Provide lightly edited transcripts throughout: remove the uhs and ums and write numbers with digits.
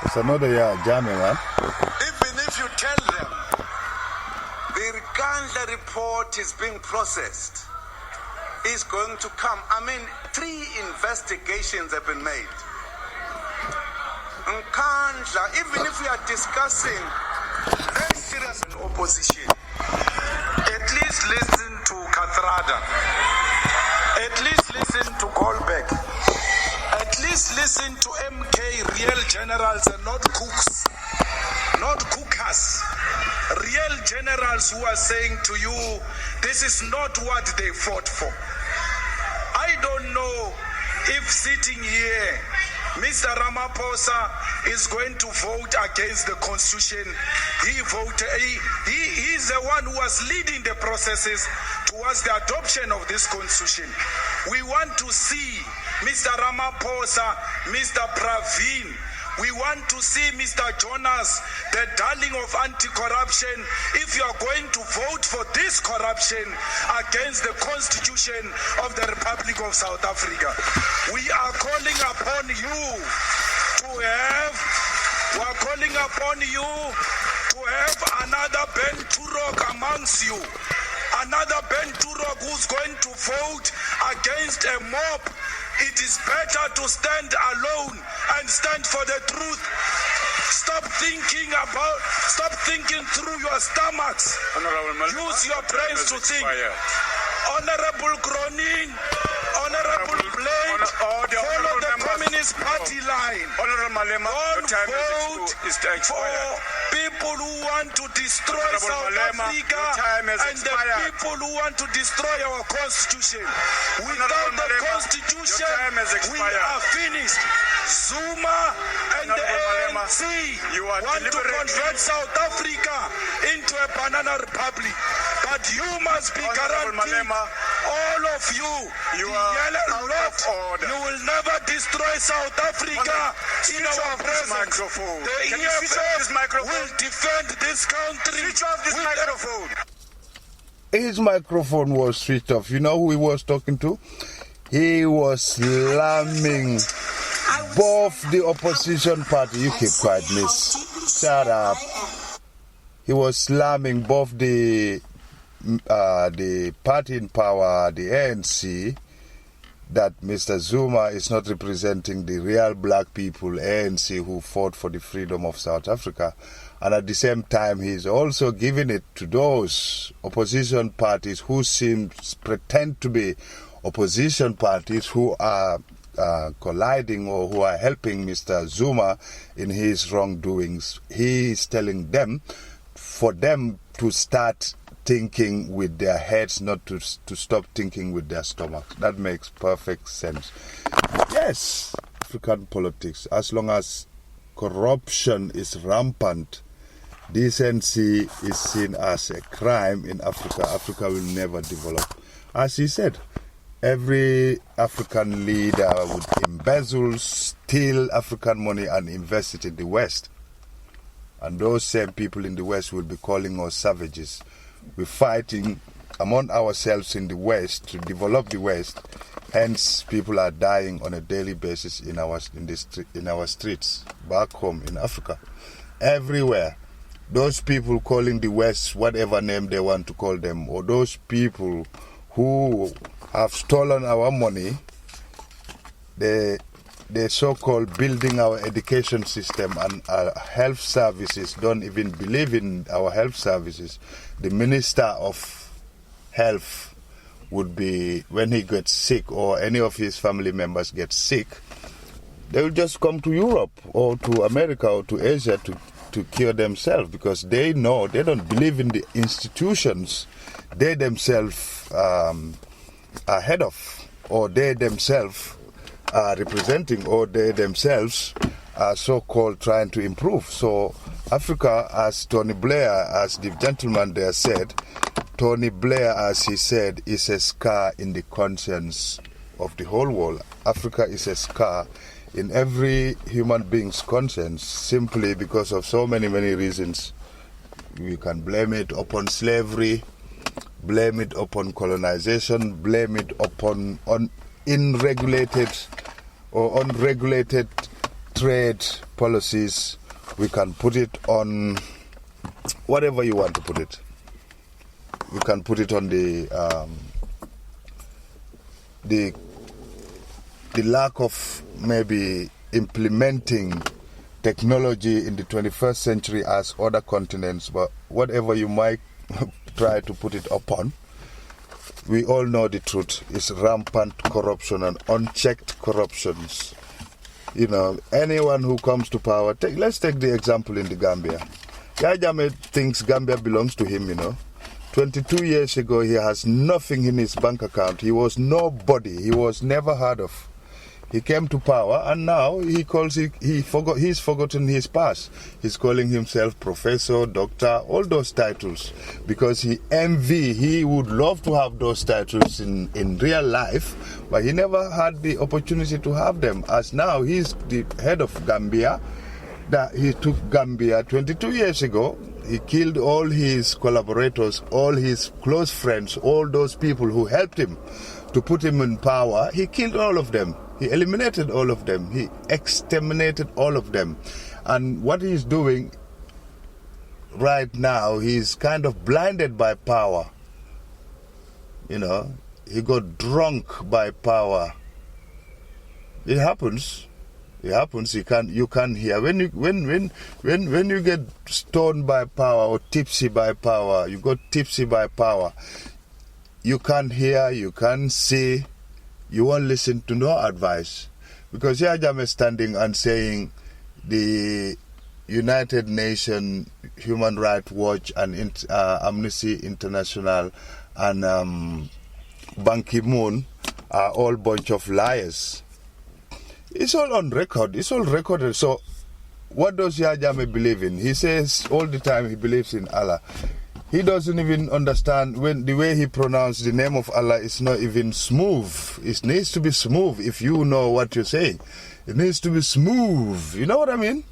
It's another jamming, huh? Even if you tell them the Nkandla report is being processed, is going to come. I mean, 3 investigations have been made. Nkandla, even if we are discussing very serious opposition, at least listen to Kathrada, at least listen to Goldberg, at least listen to MK, real generals and not cooks, not cookers. Real generals who are saying to you, this is not what they fought for. I don't know if sitting here, Mr. Ramaphosa is going to vote against the constitution. He is the one who was leading the processes towards the adoption of this constitution. We want to see Mr. Ramaphosa, Mr. Pravin, we want to see Mr. Jonas, the darling of anti-corruption, if you are going to vote for this corruption against the Constitution of the Republic of South Africa. We are calling upon you to have another Ben Turok amongst you. Another Ben Turok who's going to vote against a mob. It is better to stand alone and stand for the truth. Stop thinking through your stomachs. Use your brains to think. Honorable Cronin, Honorable Blade, follow the Communist Party line. Don't vote for people who want to destroy South Africa and the people who want to destroy our Constitution. Without the Constitution, we are finished. Zuma and the ANC want to convert South Africa into a banana republic. But you must be guaranteed, all of you, the yellow lot, you will never destroy South Africa in our presence. The EFF will defend this country. Switch off this microphone. His microphone was switched off. You know who he was talking to? He was slamming both the opposition party. You keep quiet, miss. Shut up. He was slamming both the party in power, the ANC, that Mr. Zuma is not representing the real black people, ANC, who fought for the freedom of South Africa. And at the same time, he's also giving it to those opposition parties who pretend to be opposition parties who are colliding or who are helping Mr. Zuma in his wrongdoings. He is telling them, for them to start thinking with their heads, not to stop thinking with their stomachs. That makes perfect sense. Yes, African politics, as long as corruption is rampant, decency is seen as a crime in Africa, Africa will never develop. As he said, every African leader would embezzle, steal African money and invest it in the West. And those same people in the West will be calling us savages. We're fighting among ourselves in the West to develop the West. Hence, people are dying on a daily basis in our streets, back home in Africa. Everywhere. Those people calling the West whatever name they want to call them, or those people who have stolen our money, the so-called building our education system and our health services, don't even believe in our health services. The Minister of Health would be, when he gets sick or any of his family members get sick, they will just come to Europe or to America or to Asia to cure themselves, because they know, they don't believe in the institutions they themselves are head of, or they themselves are representing, or they themselves are so-called trying to improve. So Africa, as Tony Blair, as the gentleman there said, Tony Blair, as he said, is a scar in the conscience of the whole world. Africa is a scar in every human being's conscience, simply because of so many reasons. We can blame it upon slavery, blame it upon colonization, blame it upon unregulated trade policies. We can put it on whatever you want to put it. You can put it on the lack of maybe implementing technology in the 21st century as other continents, but whatever you might try to put it upon, we all know the truth. It's rampant corruption and unchecked corruptions. You know, anyone who comes to power, let's take the example in the Gambia. Yahya Jammeh thinks Gambia belongs to him, you know. 22 years ago, he has nothing in his bank account. He was nobody. He was never heard of. He came to power, and now he's forgotten his past. He's calling himself professor, doctor, all those titles, because he would love to have those titles in real life, but he never had the opportunity to have them. As now he's the head of Gambia, that he took Gambia 22 years ago. He killed all his collaborators, all his close friends, all those people who helped him to put him in power. He killed all of them. He eliminated all of them. He exterminated all of them. And what he's doing right now, he's kind of blinded by power. You know, he got drunk by power. It happens. It happens. You can't hear. When you get stoned by power or tipsy by power, you got tipsy by power, you can't hear, you can't see, you won't listen to no advice. Because Yahya Jammeh is standing and saying the United Nations, Human Rights Watch and Amnesty International and Ban Ki-moon are all bunch of liars. It's all on record. It's all recorded. So what does Yahya Jammeh believe in? He says all the time he believes in Allah. He doesn't even understand when the way he pronounced the name of Allah is not even smooth. It needs to be smooth if you know what you're saying. It needs to be smooth. You know what I mean?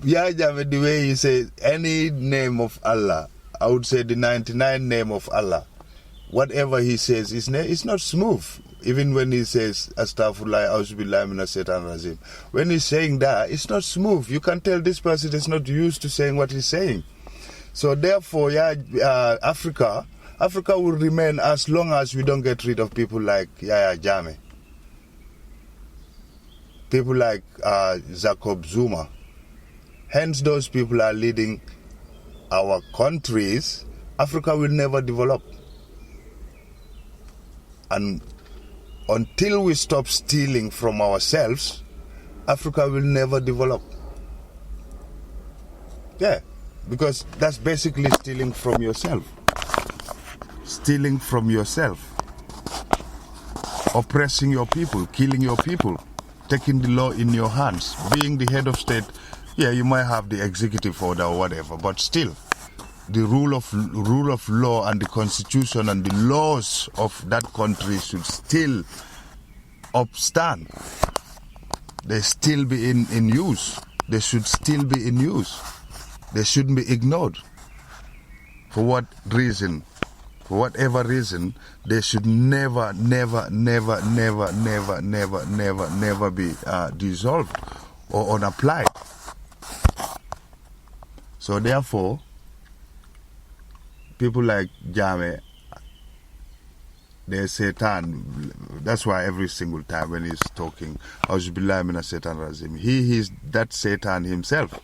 Yahya Jammeh, the way he says any name of Allah, I would say the 99 name of Allah, whatever he says, it's not smooth. Even when he says Astaghfirullah, Auzubillahi Minash Shaitanir Rajim. When he's saying that, it's not smooth. You can tell this person is not used to saying what he's saying. So therefore, Africa will remain as long as we don't get rid of people like Yahya Jammeh. People like Jacob Zuma. Hence those people are leading our countries. Africa will never develop. And until we stop stealing from ourselves, Africa will never develop. Yeah. Because that's basically stealing from yourself. Stealing from yourself. Oppressing your people, killing your people, taking the law in your hands, being the head of state. Yeah, you might have the executive order or whatever, but still, the rule of law and the constitution and the laws of that country should still upstand. They still be in use. They should still be in use. They shouldn't be ignored. For what reason? For whatever reason, they should never be dissolved or unapplied. So therefore, people like Jammeh, they're Satan. That's why every single time when he's talking, Auzubillahi Minash Shaitanir Rajim, he is that Satan himself.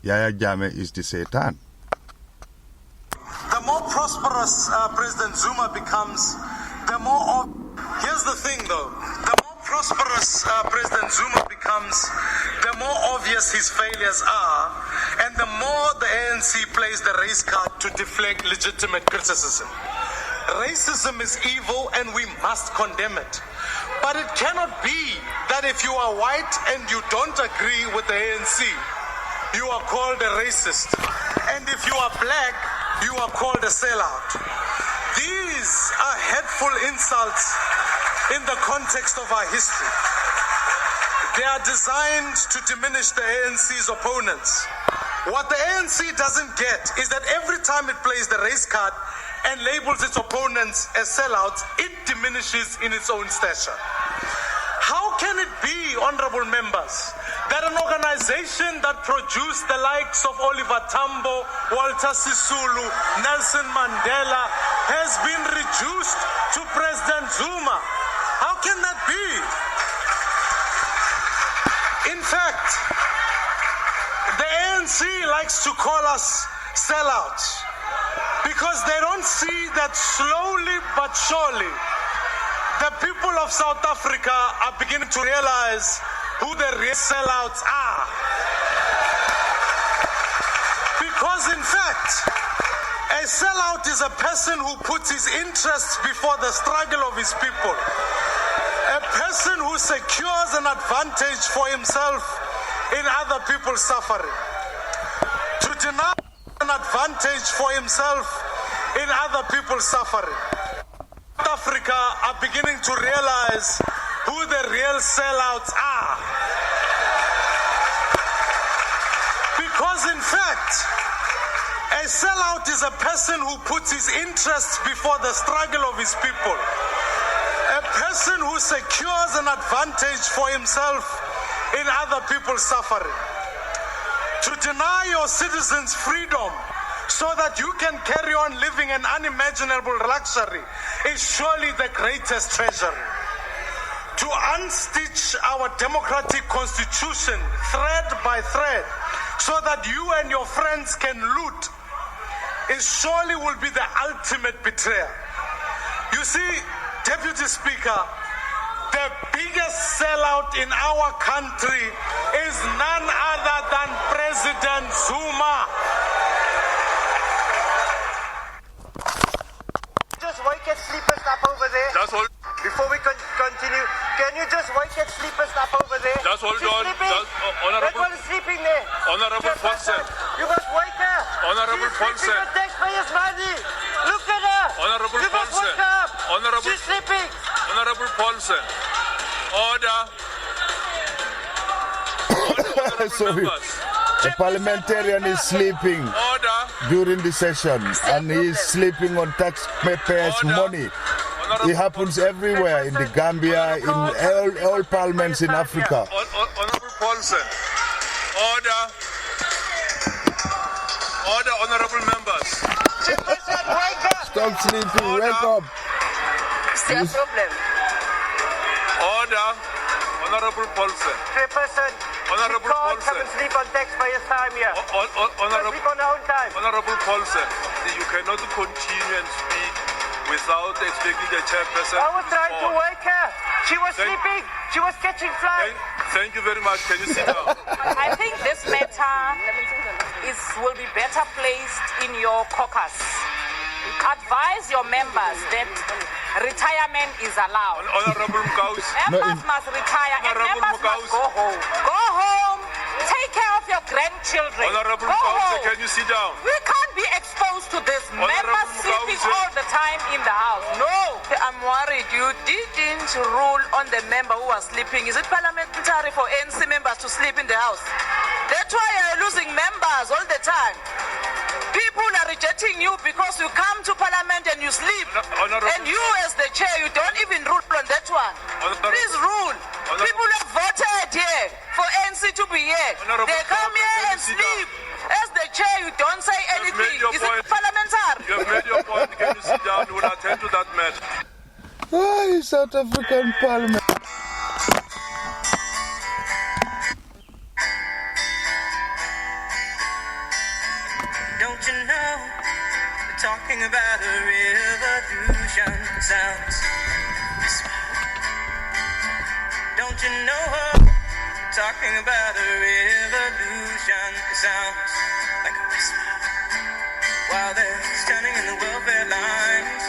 Yahya Jammeh is the Satan. The more prosperous President Zuma becomes, the more... Here's the thing though, the more prosperous President Zuma becomes, the more obvious his failures are, and the more the ANC plays the race card to deflect legitimate criticism. Racism is evil and we must condemn it. But it cannot be that if you are white and you don't agree with the ANC, you are called a racist. And if you are black, you are called a sellout. These are hateful insults in the context of our history. They are designed to diminish the ANC's opponents. What the ANC doesn't get is that every time it plays the race card and labels its opponents as sellouts, it diminishes in its own stature. How can it be, honorable members, that an organization that produced the likes of Oliver Tambo, Walter Sisulu, Nelson Mandela has been reduced to President Zuma? How can that be? In fact, the ANC likes to call us sellouts because they don't see that slowly but surely the people of South Africa are beginning to realize who the real sellouts are. Because in fact, a sellout is a person who puts his interests before the struggle of his people. A person who secures an advantage for himself in other people's suffering. To deny an advantage for himself in other people's suffering. South Africa are beginning to realize who the real sellouts are. Because in fact, a sellout is a person who puts his interests before the struggle of his people. A person who secures an advantage for himself in other people's suffering. To deny your citizens freedom so that you can carry on living an unimaginable luxury is surely the greatest treasury. To unstitch our democratic constitution thread by thread so that you and your friends can loot is surely will be the ultimate betrayal. You see, Deputy Speaker, the biggest sellout in our country is none other than President Zuma. Just wake at sleepers up over there. Just hold. Before we continue, can you just wake at sleepers up over there? Just hold She's on. sleeping. Honorable. That one is sleeping there. Honorable Paulsen. You must wake her. Honorable She's sleeping Paulsen. with taxpayers' money. Look at her. Honorable You must Paulsen. wake her up. Honorable. She's sleeping. Honorable Paulsen. Order. Sorry. The parliamentarian is sleeping Order. during the session and he is sleeping on taxpayers' money. It happens everywhere in the Gambia, in all parliaments in Africa. Honorable Paulsen. Order. Order, honorable members. Wake up. Stop sleeping, wake up. It's their problem. Order. Honorable Paulsen. Chairperson, Honorable you can't come Paulsen. and sleep on taxpayers' time here. Honorable. Sleep on our own time. Honorable Paulsen, you cannot continue and speak without expecting the chairperson. I was trying to wake her. She was Thank- sleeping. She was catching flies. Thank you very much. Can you sit down? I think this matter will be better placed in your caucus. Advise your members that retirement is allowed. Honorable Mkaus. Members must retire and Honorable members must Mukause. go home. Go home. Take care of your grandchildren. Honorable go Mkaus, home. can you sit down? We can't be exposed to this. Honorable Members sleeping Mukause. all the time in the house. No. I'm worried you didn't rule on the member who was sleeping. Is it parliamentary for ANC members to sleep in the house? That's why you're losing members all the time. People are rejecting you because you come to parliament and you sleep. Honorable- And you as the chair, you don't even rule on that one. Honorable- Please rule. Honorable- People have voted here for ANC to be here. Honorable- They come here Can you and sit down? sleep. As the chair, you don't say anything. made your Is point. it parliamentary? You have made your point. Can you sit down? We'll attend to that matter. Why South African Parliament? Don't you know we're talking about a revolution sounds Don't you know we're talking about a revolution sounds like a whisper while they're standing in the welfare lines